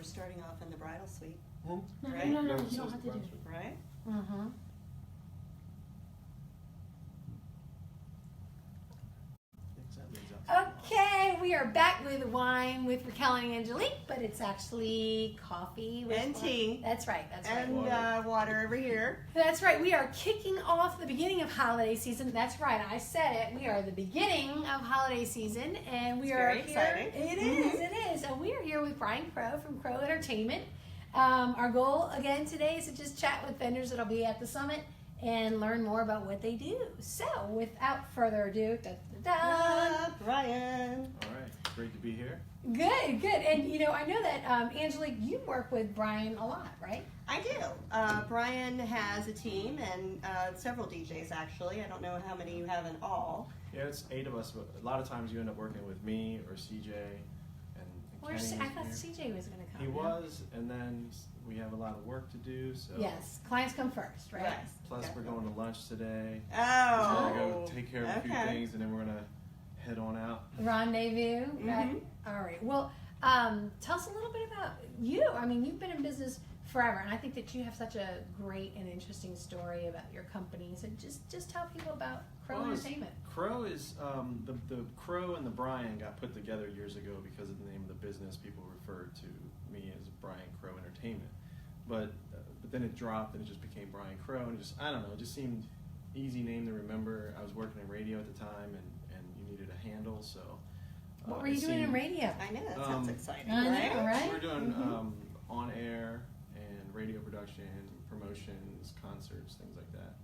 we're starting off in the bridal suite. No, Right? no, you don't have to do it. Right? Mm-hmm. Okay, we are back with wine with Raquel and Angelique, but it's actually coffee with And tea. That's right. That's right. And water over here. That's right. We are kicking off the beginning of holiday season. That's right. I said it. We are the beginning of holiday season, and we It's are very here. exciting. It is. It is. And we are here with Brian Crow from Crow Entertainment. Our goal again today is to just chat with vendors that'll be at the summit and learn more about what they do. So, without further ado, Brian. All right, great to be here. Good, good. And you know, I know that Angelique, you work with Brian a lot, right? I do. Brian has a team and several DJs actually. I don't know how many you have in all. Yeah, it's 8 of us, but a lot of times you end up working with me or CJ and Where's Kenny. I thought CJ was going to come. He was, and then we have a lot of work to do. So Yes, clients come first, right? Yes. Plus, we're going to lunch today. Oh. We're gonna go take care of a few Okay. things, and then we're gonna head on out. Rendezvous. Right? Mhm. All right. Well, tell us a little bit about you. I mean, you've been in business forever, and I think that you have such a great and interesting story about your company. So just tell people about Crow Well, Entertainment. Crow is the Crow and the Brian got put together years ago because of the name of the business. People referred to me as Brian Crow Entertainment, but then it dropped and it just became Brian Crow, and I don't know, it just seemed easy name to remember. I was working in radio at the time, and you needed a handle, so. What were you doing in radio? I know, that sounds exciting, I know, right? right? We're doing on air and radio production, promotions, concerts, things like that.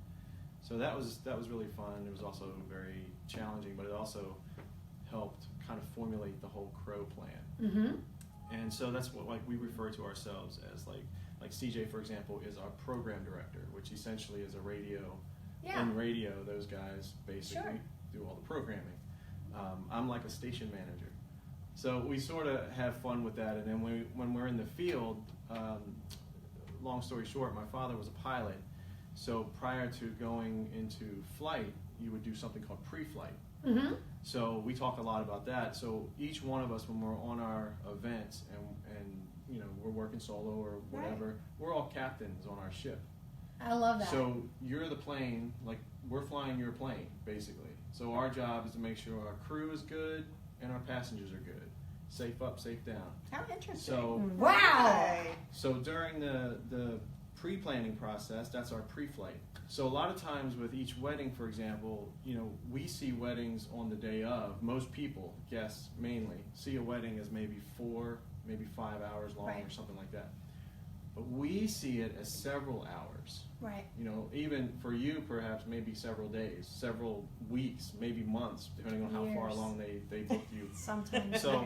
So that was really fun. It was also very challenging, but it also helped kind of formulate the whole Crow plan. Mm-hmm. And so that's what we refer to ourselves as like CJ, for example, is our program director, which essentially is a radio. Yeah. In radio, those guys basically Sure. do all the programming. I'm like a station manager. So we sort of have fun with that. And then when we're in the field, long story short, my father was a pilot. So prior to going into flight, you would do something called pre-flight. Mm-hmm. So we talk a lot about that. So each one of us, when we're on our events and you know we're working solo or whatever, we're all captains on our ship. I love that. So you're the plane, like we're flying your plane, basically. So our job is to make sure our crew is good and our passengers are good. Safe up, safe down. How interesting. So wow. Okay. so during the pre-planning process, that's our pre-flight. So a lot of times with each wedding, for example, you know, we see weddings on the day of. Most people, guests mainly, see a wedding as maybe 4, maybe 5 hours long Right. or something like that. But we see it as several hours. Right. You know, even for you, perhaps maybe several days, several weeks, maybe months, depending on how far Years. along they booked you. Sometimes. So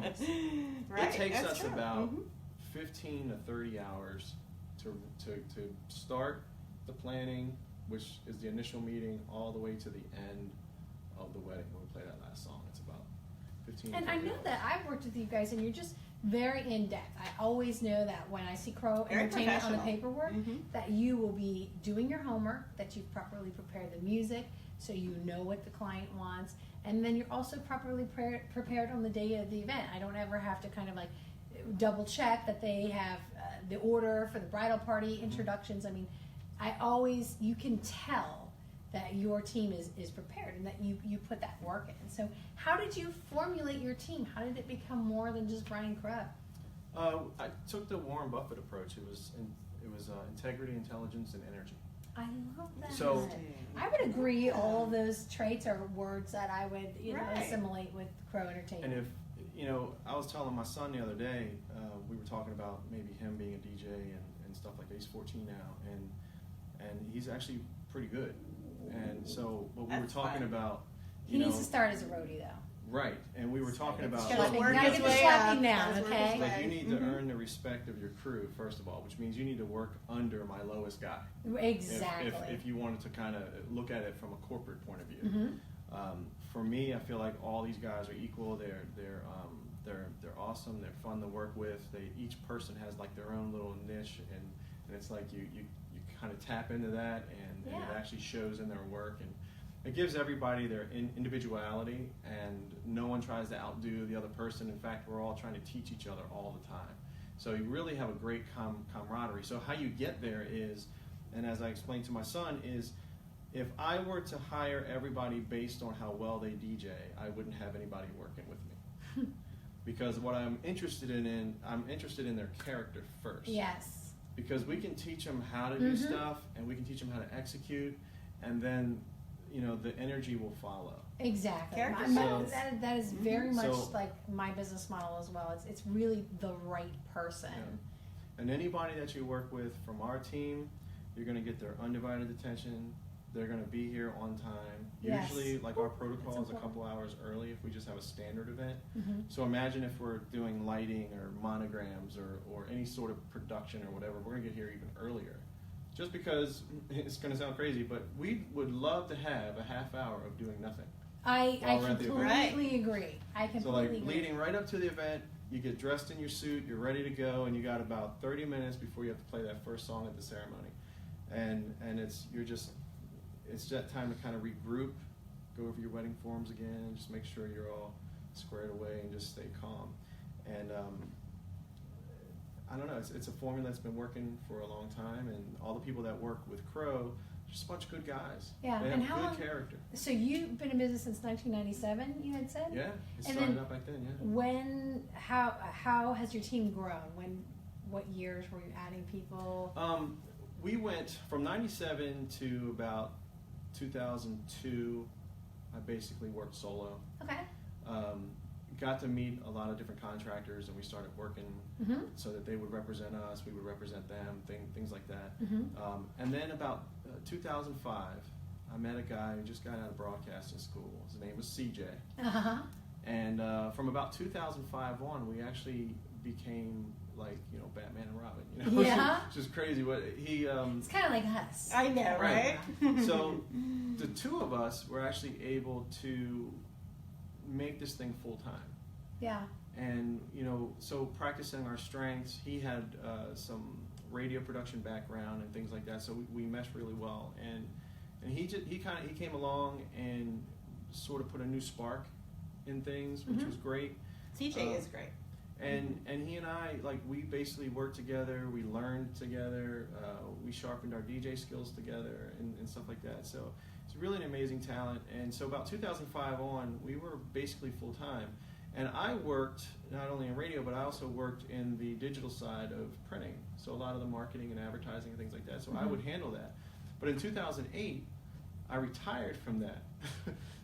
Right, it takes that's us true. about Mhm. 15 to 30 hours to start the planning, which is the initial meeting, all the way to the end of the wedding. When we play that last song, it's about 15 And to I 30 know hours. that I've worked with you guys, and you're just very in depth. I always know that when I see Crow Very Entertainment on the professional. paperwork, Mhm. that you will be doing your homework, that you've properly prepared the music, so you know what the client wants, and then you're also properly prepared on the day of the event. I don't ever have to kind of like double check that they have the order for the bridal party, introductions. I mean, you can tell that your team is prepared and that you put that work in. So how did you formulate your team? How did it become more than just Brian Crow? I took the Warren Buffett approach. It was integrity, intelligence, and energy. I love that. So- I would agree all of those traits are words that I would Right. assimilate with Crow Entertainment. And if, you know, I was telling my son the other day, we were talking about maybe him being a DJ and stuff like that. He's 14 now, and he's actually pretty good. And so, but we were That's talking fun. about, he needs to start as a roadie though. right, and we were talking about, Gotta Schlepping. work You gotta his get the way schlepping up. down, Gotta work okay? his like way. you need to Mhm. earn the respect of your crew, first of all, which means you need to work under my lowest guy. Exactly. If you wanted to kind of look at it from a corporate point of view. Mhm. For me, I feel like all these guys are equal. They're awesome. They're fun to work with. Each person has like their own little niche, and it's like you kind of tap into that, and it Yeah. actually shows in their work, and it gives everybody their individuality, and no one tries to outdo the other person. In fact, we're all trying to teach each other all the time. So you really have a great camaraderie. So how you get there is, and as I explained to my son, is if I were to hire everybody based on how well they DJ, I wouldn't have anybody working with me. Because what I'm interested in their character first. Yes. Because we can teach them how to do stuff, and we can teach them how to execute, and then, the energy will follow. Exactly. Character That is very much So- like my business model as well. It's really the right person. Yeah. And anybody that you work with from our team, you're going to get their undivided attention. They're going to be here on time. Yes. Usually, like our protocol That's is a couple hours early if we just have a standard event. Mm-hmm. So imagine if we're doing lighting or monograms or any sort of production or whatever, we're going to get here even earlier. Just because it's going to sound crazy, but we would love to have a half hour of doing nothing. I While we're at the event. completely agree. I So completely like agree. leading right up to the event, you get dressed in your suit, you're ready to go, and you got about 30 minutes before you have to play that first song at the ceremony. And it's that time to kind of regroup, go over your wedding forms again, and just make sure you're all squared away and just stay calm. And I don't know, it's a formula that's been working for a long time, and all the people that work with Crow, just a bunch of good guys. Yeah, They have and how good long- character. So you've been in business since 1997, you had said? Yeah, it And started then out back then, yeah. How has your team grown? What years were you adding people? We went from 97 to about 2002. I basically worked solo. Okay. Got to meet a lot of different contractors, and we started working Mm-hmm. so that they would represent us, we would represent them, things like that. Mm-hmm. And then about 2005, I met a guy who just got out of broadcasting school. His name was CJ. Uh-huh. And from about 2005 on, we actually became like, Batman and Robin. Yeah. Which is crazy. What he It's kind of like us. I know, right? So the two of us were actually able to make this thing full time. Yeah. And so practicing our strengths, he had some radio production background and things like that, so we meshed really well. And he came along and sort of put a new spark in things, which was great. CJ is great. And he and I, we basically worked together, we learned together, we sharpened our DJ skills together and stuff like that. So it's really an amazing talent. And so about 2005 on, we were basically full time. And I worked not only in radio, but I also worked in the digital side of printing. So a lot of the marketing and advertising and things like that. So I would handle that. But in 2008, I retired from that.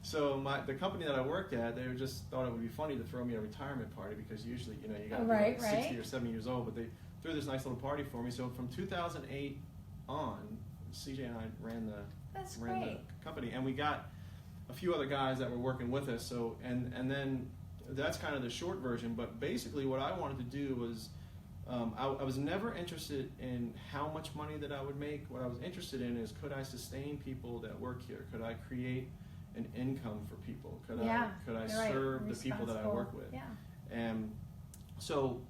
So the company that I worked at, they just thought it would be funny to throw me a retirement party, because usually, you got to be like 60 or 70 years old, but they threw this nice little party for me. So from 2008 on, CJ and I ran the company, and we got a few other guys that were working with us. So and then that's kind of the short version. But basically, what I wanted to do was, I was never interested in how much money that I would make. What I was interested in is, could I sustain people that work here? Could I create an income for people? Could I serve the people that I work with? Yeah. And so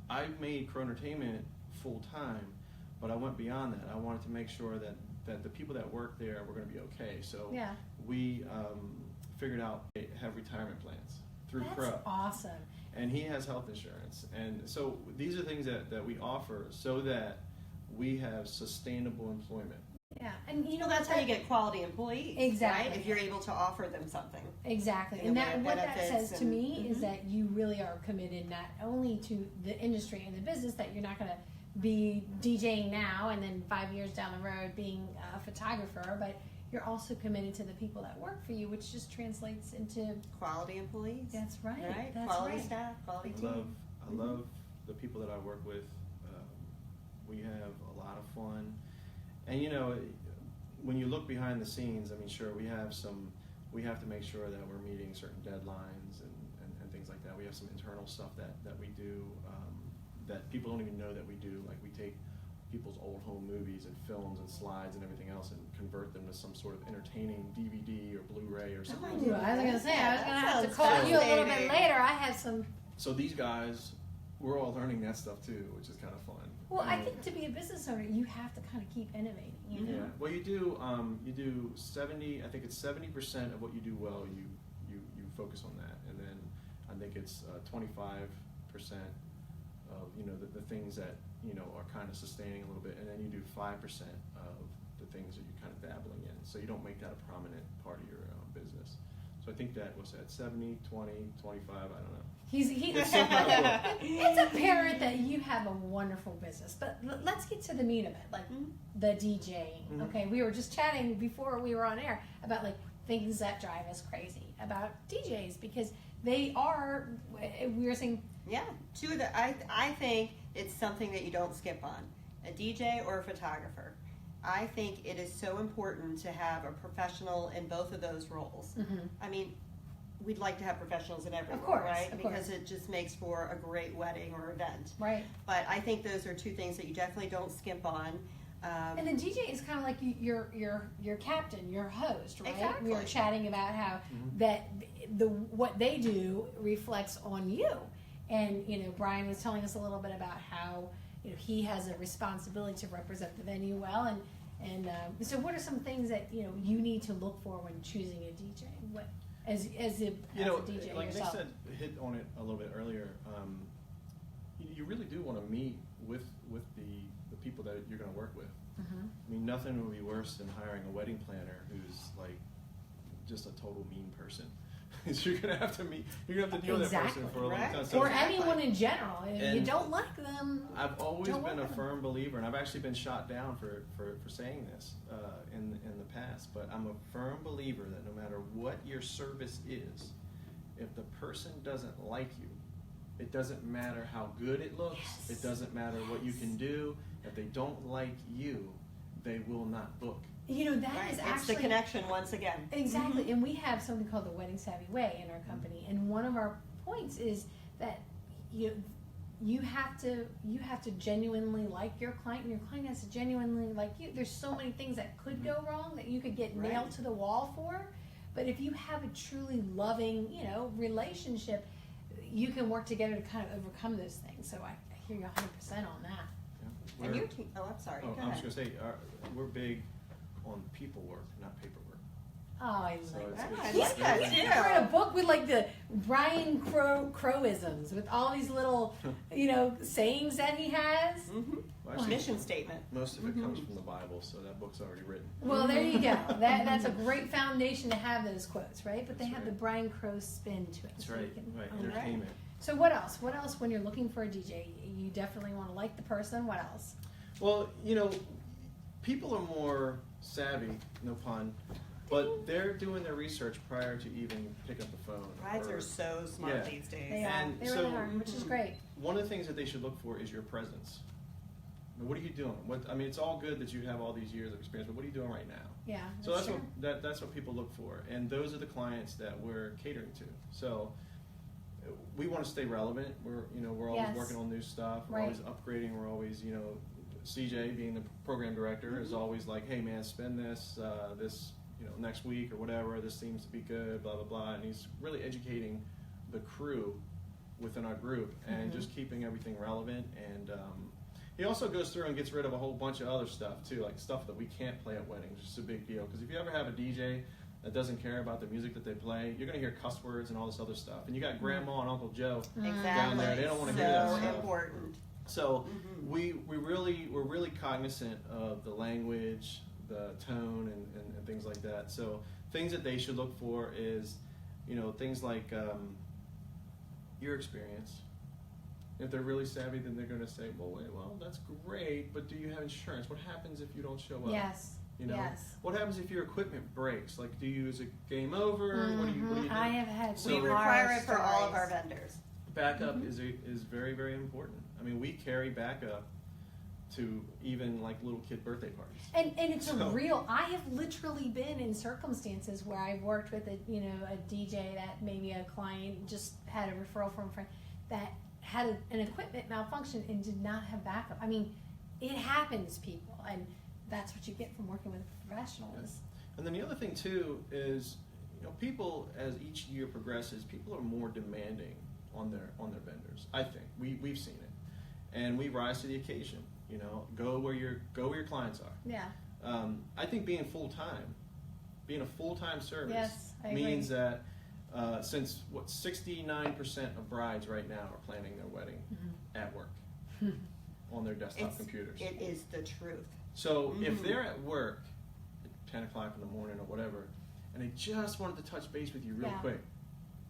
I made Crow Entertainment full time, but I went beyond that. I wanted to make sure that the people that work there were going to be okay. So we figured out they have retirement plans through Crow. That's awesome. And he has health insurance. And so these are things that we offer so that we have sustainable employment. Yeah, and That's how you get quality employees. Exactly. Right? If you're able to offer them something. Exactly, You and know, what that benefits says to me is that you really are committed not only to the industry and the business, that you're not going to be DJing now and then 5 years down the road being a photographer, but you're also committed to the people that work for you, which just translates into Quality employees. That's right. Right? That's Quality right. staff, quality I team. love the people that I work with. We have a lot of fun. And when you look behind the scenes, sure, we have to make sure that we're meeting certain deadlines and things like that. We have some internal stuff that we do that people don't even know that we do. Like, we take people's old home movies and films and slides and everything else and convert them to some sort of entertaining DVD or Blu-ray or something. I was going to say, I was going to have to That call sounds you a little bit fascinating. later. I have some. So these guys, we're all learning that stuff too, which is kind of fun. Well, I think to be a business owner, you have to kind of keep innovating. You know? Yeah. Well, you do 70. I think it's 70% of what you do well. You focus on that, and then I think it's 25% of the things that are kind of sustaining a little bit, and then you do 5% of the things that you're kind of dabbling in. So you don't make that a prominent part of your business. So I think that was at 70, 20, 25, I don't know. It's some kind of book. It's apparent that you have a wonderful business, but let's get to the meat of it, like the DJing. Mm-hmm. Okay, we were just chatting before we were on air about like things that drive us crazy about DJs, because they are, we were saying, Yeah, two of the, I think it's something that you don't skip on, a DJ or a photographer. I think it is so important to have a professional in both of those roles. Mhm. I mean, we'd like to have professionals in every Of role, course, right? of Because course. it just makes for a great wedding or event. right. But I think those are two things that you definitely don't skip on. And the DJ is kind of like your captain, your host, right? Exactly. We were chatting about how that what they do reflects on you, and Brian was telling us a little bit about how he has a responsibility to represent the venue well, and so what are some things that you need to look for when choosing a DJ? What as a DJ like yourself? Nick said, hit on it a little bit earlier. You really do want to meet with the people that you're going to work with. Mhm. I mean, nothing would be worse than hiring a wedding planner who's like just a total mean person. You're gonna have to deal with that person for a long Right. time. So Or anyone in general. If you And don't like them, I've always don't been a work with them. firm believer, and I've actually been shot down for saying this in the past. But I'm a firm believer that no matter what your service is, if the person doesn't like you, it doesn't matter how good it looks. Yes. It doesn't matter what you can do. If they don't like you, they will not book. that Right. is It's actually the connection once again. exactly. And we have something called the Wedding Savvy Way in our company, and one of our points is that you have to genuinely like your client, and your client has to genuinely like you. There's so many things that could go wrong that you could get Right. nailed to the wall for, but if you have a truly loving relationship, you can work together to kind of overcome those things. So I hear you 100% on that. Yeah. And We're- your team, I'm sorry, go I was ahead. going to say, we're big on people work, not paperwork. Oh, I So like it's- that. I it's like that very- too. I read a book with like the Brian Crowisms with all these little, sayings that he has. Mhm. Well, actually, Mission statement. most of it comes from the Bible, so that book's already written. Well, there you go. That's a great foundation to have those quotes, right? But they That's have right. the Brian Crow spin to it. That's so you right, can- right, all entertainment. So what else? What else when you're looking for a DJ? You definitely want to like the person. What else? Well, people are more savvy, no pun, but they're doing their research prior to even pick up the phone. Brides or- are so smart Yeah. these days. They are. And They really so- are, which is great. One of the things that they should look for is your presence. What are you doing? It's all good that you have all these years of experience, but what are you doing right now? Yeah. So that's true. that's what people look for, and those are the clients that we're catering to. So we want to stay relevant. We're always Yes. working on new stuff. We're Right. always upgrading. We're always CJ being the program director is always like, hey man, spend this next week or whatever. This seems to be good. Blah blah blah, and he's really educating the crew within our group and just keeping everything relevant. And he also goes through and gets rid of a whole bunch of other stuff too, like stuff that we can't play at weddings, which is a big deal. Because if you ever have a DJ that doesn't care about the music that they play, you're going to hear cuss words and all this other stuff. And you got Grandma and Uncle Joe Exactly. down there; they don't want to hear that So stuff. important. So we're really cognizant of the language, the tone, and things like that. So things that they should look for is, things like your experience. If they're really savvy, then they're going to say, well, that's great, but do you have insurance? What happens if you don't show up? Yes. Yes. What happens if your equipment breaks? Like, do you, is it game over? What do you do? I have had. So- We some require horror it for all of stories. our vendors. Backup is very, very important. I mean, we carry backup to even like little kid birthday parties. And it's So- a real. I have literally been in circumstances where I've worked with a DJ that maybe a client just had a referral from a friend that had an equipment malfunction and did not have backup. I mean, it happens, people, and that's what you get from working with a professional. Is And then the other thing too is, people as each year progresses, people are more demanding on their vendors. I think we've seen it, and we rise to the occasion. Go where your clients are. yeah. I think being a full time service Yes, I means that since 69% of brides right now are planning their wedding at work. on their desktop computers. It is the truth. So if they're at work at 10 o'clock in the morning or whatever, and they just wanted to touch base with you real quick,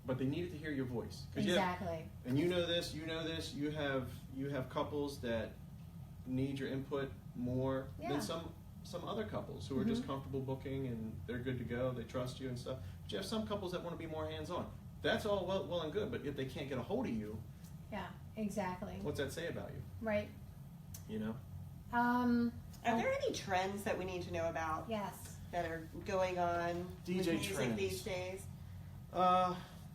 but they needed to hear your voice. Exactly. And you know this, you have couples that need your input more than some other couples who are just comfortable booking and they're good to go, they trust you and stuff. But you have some couples that want to be more hands-on. That's all well and good, but if they can't get a hold of you, exactly. what's that say about you? Right. You know? Are there any trends that we need to know about? Yes. That are going on DJ with music trends. these days?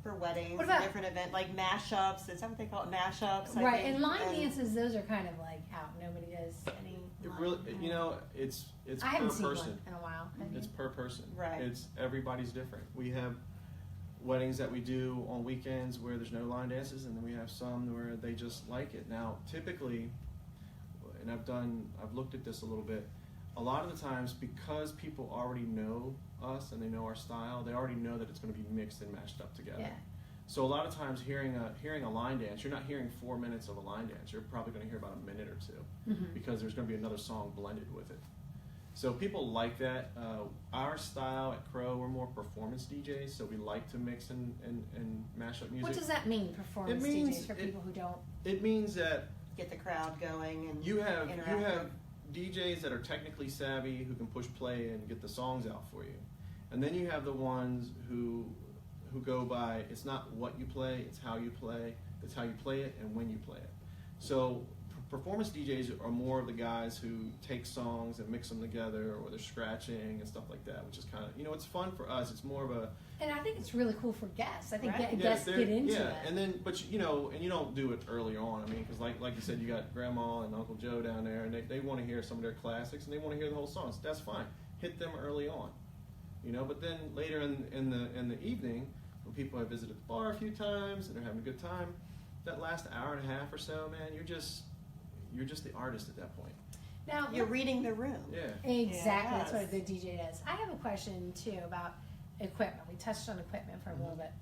For weddings, What about- different event like mashups? Is that what they call it? Mashups, I Right, think. and line dances, those are kind of like out. Nobody does any. It line- really, you know, it's I per haven't seen person. one in a while. It's per person. Right. It's everybody's different. We have weddings that we do on weekends where there's no line dances, and then we have some where they just like it. Now, typically, and I've looked at this a little bit. A lot of the times, because people already know us and they know our style, they already know that it's going to be mixed and mashed up together. Yeah. So a lot of times, hearing a line dance, you're not hearing 4 minutes of a line dance. You're probably going to hear about a minute or two because there's going to be another song blended with it. So people like that. Our style at Crow, we're more performance DJs, so we like to mix and mash up music. What does that mean, performance DJs, for people who don't? It means that Get the crowd going and you have interactive. DJs that are technically savvy who can push play and get the songs out for you, and then you have the ones who go by, it's not what you play, it's how you play, it's how you play it and when you play it. So performance DJs are more of the guys who take songs and mix them together, or they're scratching and stuff like that, which is kind of, it's fun for us. It's more of a, And I think it's really cool for guests. I think Right. guests get into it. and then, but and you don't do it early on. I mean, because like you said, you got Grandma and Uncle Joe down there, and they want to hear some of their classics, and they want to hear the whole songs. That's fine. Hit them early on, But then later in the evening, when people have visited the bar a few times and they're having a good time, that last hour and a half or so, man, you're just the artist at that point. Now, You're reading the room. Yeah. exactly. That's Yes. what the DJ does. I have a question too about equipment. We touched on equipment for a little bit.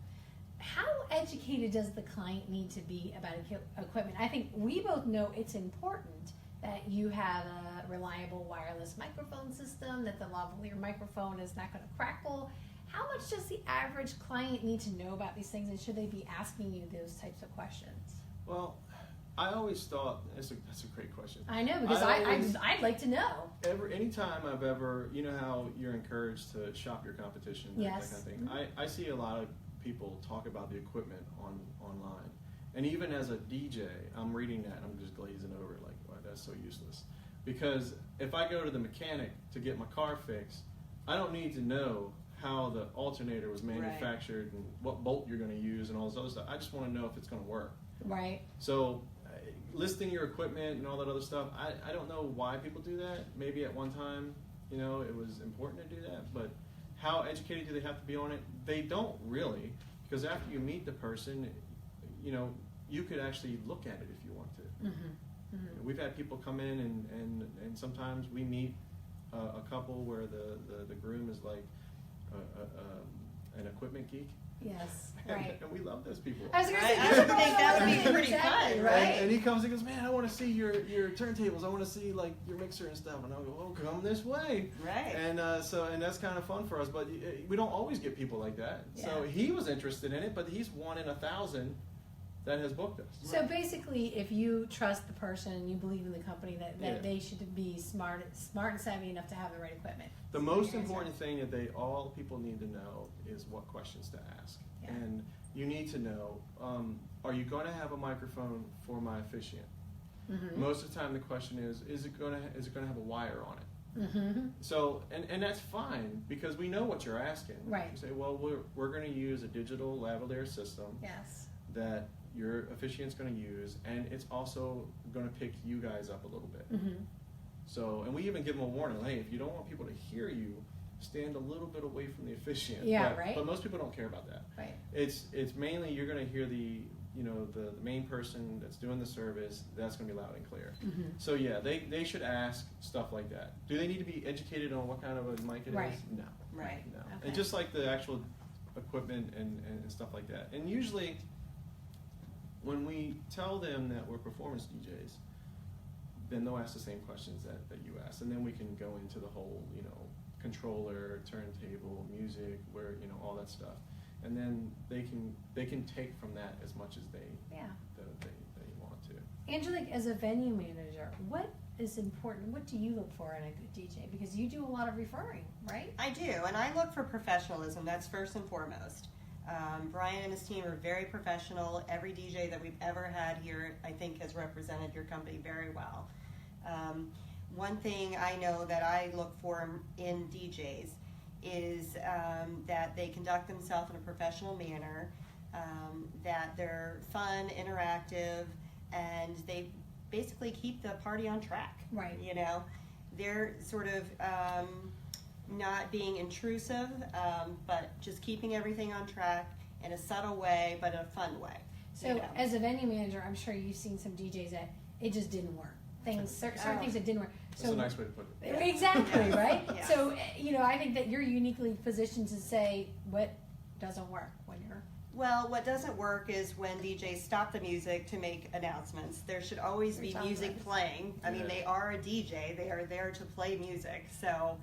How educated does the client need to be about equipment? I think we both know it's important that you have a reliable wireless microphone system, that the lavalier microphone is not going to crackle. How much does the average client need to know about these things, and should they be asking you those types of questions? Well, I always thought that's a great question. I know, because I'd like to know. Anytime I've ever, how you're encouraged to shop your competition, that kind of thing. I see a lot of people talk about the equipment online, and even as a DJ, I'm reading that and I'm just glazing over it like, wow, that's so useless. Because if I go to the mechanic to get my car fixed, I don't need to know how the alternator was manufactured and what bolt you're going to use and all this other stuff. I just want to know if it's going to work. Right. So listing your equipment and all that other stuff, I don't know why people do that. Maybe at one time, it was important to do that, but how educated do they have to be on it? They don't really, because after you meet the person, you could actually look at it if you want to. We've had people come in and sometimes we meet a couple where the groom is like an equipment geek. Yes, right. And we love those people. I was going to say, I those would are think that would be all pretty exactly, fun, right? And he comes and goes, man, I want to see your turntables. I want to see like your mixer and stuff. And I'll go, well, come this way. Right. And and that's kind of fun for us. But we don't always get people like that. So Yeah. he was interested in it, but he's one in 1,000 that has booked us. So basically, if you trust the person and you believe in the company, that Yeah. they should be smart and savvy enough to have the right equipment. The So most you guys important thing that all people need to know is what questions to ask. Yeah. And you need to know, are you going to have a microphone for my officiant? Mhm. Most of the time the question is it going to have a wire on it? Mhm. So, and that's fine, because we know what you're asking. Right. You say, well, we're going to use a digital lavalier system Yes. that your officiant's going to use, and it's also going to pick you guys up a little bit. Mhm. So, and we even give them a warning, hey, if you don't want people to hear you, stand a little bit away from the officiant. Yeah, but, right. But most people don't care about that. Right. It's mainly you're going to hear the main person that's doing the service. That's going to be loud and clear. Mhm. So yeah, they should ask stuff like that. Do they need to be educated on what kind of a mic it is? Right. No. Right. No. Okay. And just like the actual equipment and stuff like that. And usually when we tell them that we're performance DJs, then they'll ask the same questions that you asked, and then we can go into the whole, controller, turntable, music, where, all that stuff. And then they can take from that as much as they want to. Angelique, as a venue manager, what is important? What do you look for in a good DJ? Because you do a lot of referring, right? I do, and I look for professionalism. That's first and foremost. Brian and his team are very professional. Every DJ that we've ever had here, I think, has represented your company very well. One thing I know that I look for in DJs is that they conduct themselves in a professional manner, that they're fun, interactive, and they basically keep the party on track. Right. They're sort of not being intrusive, but just keeping everything on track in a subtle way, but in a fun way. So, as a venue manager, I'm sure you've seen some DJs that it just didn't work. Certain things that didn't work. That's a nice way to put it. Exactly, right? Yeah. So, I think that you're uniquely positioned to say what doesn't work when you're... Well, what doesn't work is when DJs stop the music to make announcements. There should always be music playing. I mean, they are a DJ. They are there to play music. So,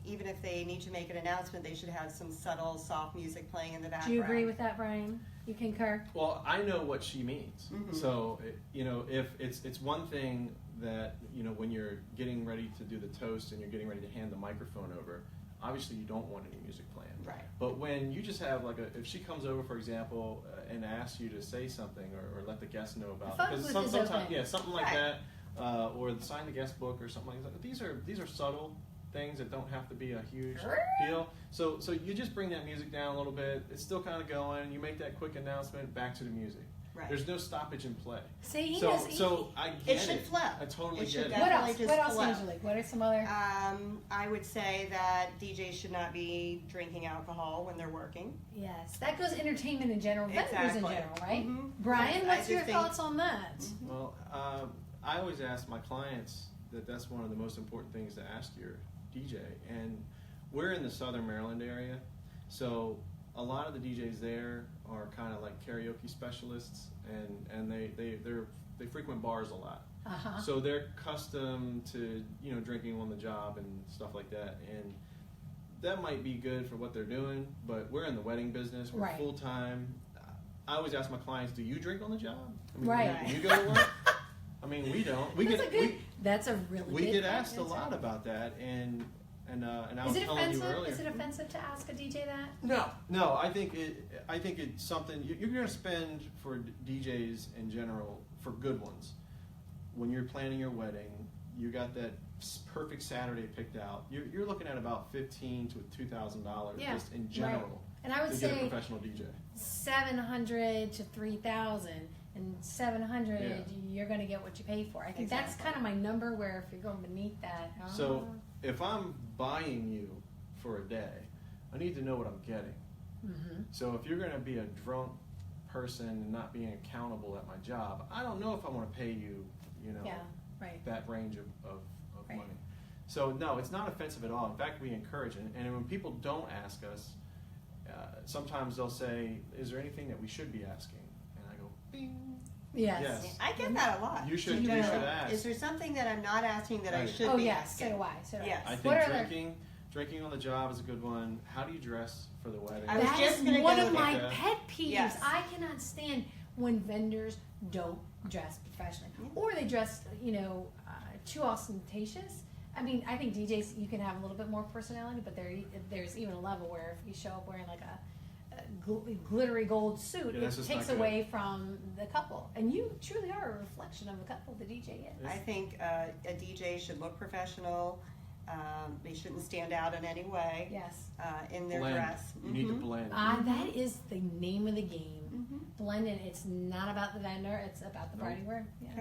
even if they need to make an announcement, they should have some subtle, soft music playing in the background. Do you agree with that, Brian? You concur? Well, I know what she means. Mm-hmm. So, if it's one thing that, when you're getting ready to do the toast and you're getting ready to hand the microphone over, obviously you don't want any music playing. Right. But when you just have if she comes over, for example, and asks you to say something or let the guest know about, because sometimes something like Right. that, or sign the guest book or something like that. These are subtle things that don't have to be a huge deal. So you just bring that music down a little bit. It's still kind of going. You make that quick announcement. Back to the music. Right. There's no stoppage in play. See, So I get It should flow. I totally It should get it. What else? Definitely What just else, flow. Angelique? What are some other... I would say that DJs should not be drinking alcohol when they're working. Yes, that goes entertainment in general, venues in Exactly. general, right? Mhm. Brian, Yes, I what's just your think- thoughts on that? Well, I always ask my clients that's one of the most important things to ask your DJ. And we're in the Southern Maryland area, so a lot of the DJs there are kind of like karaoke specialists, and they frequent bars a lot. Uh-huh. So they're accustomed to drinking on the job and stuff like that, and that might be good for what they're doing. But we're in the wedding business. We're Right. full time. I always ask my clients, "Do you drink on the job? I mean, Right. Do you go to work?" I mean, we don't. That's a really we good get asked a point. lot about that, and I Is was it telling you offensive? earlier. Is it offensive to ask a DJ that? No. I think it's something you're going to spend for DJs in general, for good ones. When you're planning your wedding, you got that perfect Saturday picked out. You're looking at about $1,500 to $2,000 Yeah, just in general. right. And I would to get a say professional DJ. $700 to $3,000, and $700 Yeah. you're going to get what you pay for. I think that's Exactly. kind of my number. Where if you're going beneath that, So if I'm buying you for a day, I need to know what I'm getting. mm-hmm. So if you're going to be a drunk person and not being accountable at my job, I don't know if I want to pay you, Yeah, right. that range of Right. money. So no, it's not offensive at all. In fact, we encourage it. And when people don't ask us, sometimes they'll say, "Is there anything that we should be asking?" And I go, "Bing." Yes. Yes. I get that a lot. You should You should ask. Is there something that I'm not asking that I Right. should Oh be yes, asking? so do I. So do Yes. I What think are drinking on the job is a good one. How do you dress for the wedding? I was That just is gonna one go of my there. pet peeves. Yes. I cannot stand when vendors don't dress professionally, or they dress, too ostentatious. I mean, I think DJs, you can have a little bit more personality, but there's even a level where if you show up wearing like a glittery gold suit, Yeah, it that's just takes not good. away from the couple. And you truly are a reflection of the couple the DJ is. I think a DJ should look professional. They shouldn't stand out in any way Yes. in their Blend. dress. You need to Mhm. blend. That is the name of the game. Mhm. Blending. It's not about the vendor, it's about the Nope. party wear. Yeah.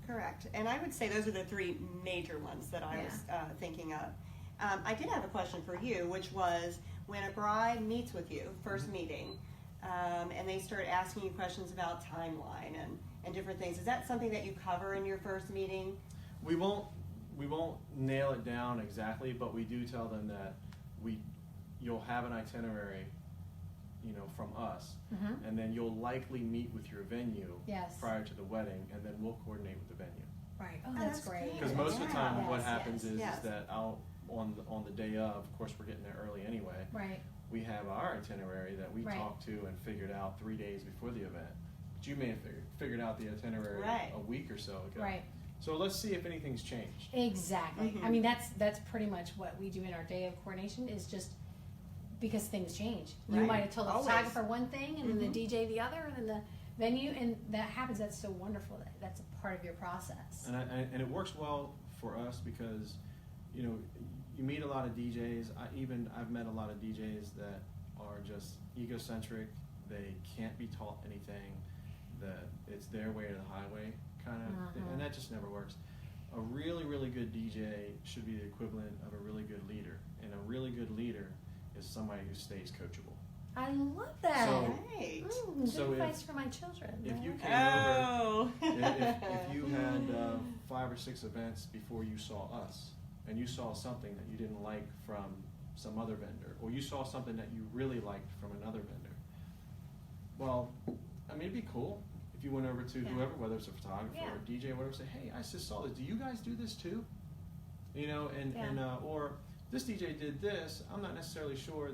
Correct. And I would say those are the three major ones that I was thinking of. I did have a question for you, which was when a bride meets with you, first meeting, and they start asking you questions about timeline and different things. Is that something that you cover in your first meeting? We won't nail it down exactly, but we do tell them that you'll have an itinerary from us, Mm-hmm. and then you'll likely meet with your venue Yes. prior to the wedding, and then we'll coordinate with the venue. Right. Oh, Oh, that's that's great. good. Because most of the time, Yes, what happens yes. is Yes. that on the day of course, we're getting there early anyway. Right. We have our itinerary that we Right. talked to and figured out 3 days before the event. But you may have figured out the itinerary Right. a week or so ago. Right. So let's see if anything's changed. Exactly. Mhm. I mean, that's pretty much what we do in our day of coordination is just because things change. You Right. might have told the Always. photographer one thing and then Mhm. the DJ the other and then the venue, and that happens. That's so wonderful. That's a part of your process. And it works well for us because, you meet a lot of DJs. I've met a lot of DJs that are just egocentric. They can't be taught anything. That it's their way or the highway kind of thing, Mhm. and that just never works. A really, really good DJ should be the equivalent of a really good leader, and a really good leader is somebody who stays coachable. I love that. So- Right. Good So if- advice for my children. If you Right? came over, Oh. if you had 5 or 6 events before you saw us, and you saw something that you didn't like from some other vendor, or you saw something that you really liked from another vendor, well, I mean, it'd be cool if you went over to Yeah. whoever, whether it's a photographer Yeah. or a DJ or whatever, say, hey, I just saw this. Do you guys do this too? Yeah. Or this DJ did this. I'm not necessarily sure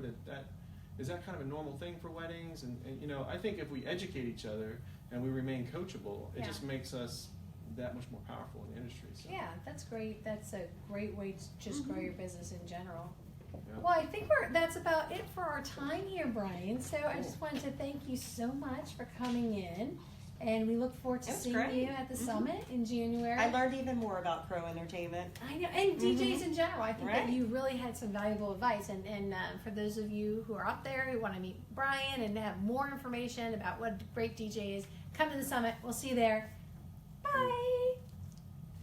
is that kind of a normal thing for weddings? And I think if we educate each other and we remain coachable, it Yeah. just makes us that much more powerful in the industry. So, Yeah, that's great. That's a great way to just grow Mhm. your business in general. yeah. Well, I think that's about it for our time here, Brian. So I Cool. just wanted to thank you so much for coming in, and we look forward to It was seeing great. you at the Mhm. summit in January. I learned even more about Crow Entertainment. I know, and DJs in general. I think that Right. you really had some valuable advice. And for those of you who are out there who want to meet Brian and have more information about what a great DJ is, come to the summit. We'll see you there. Bye.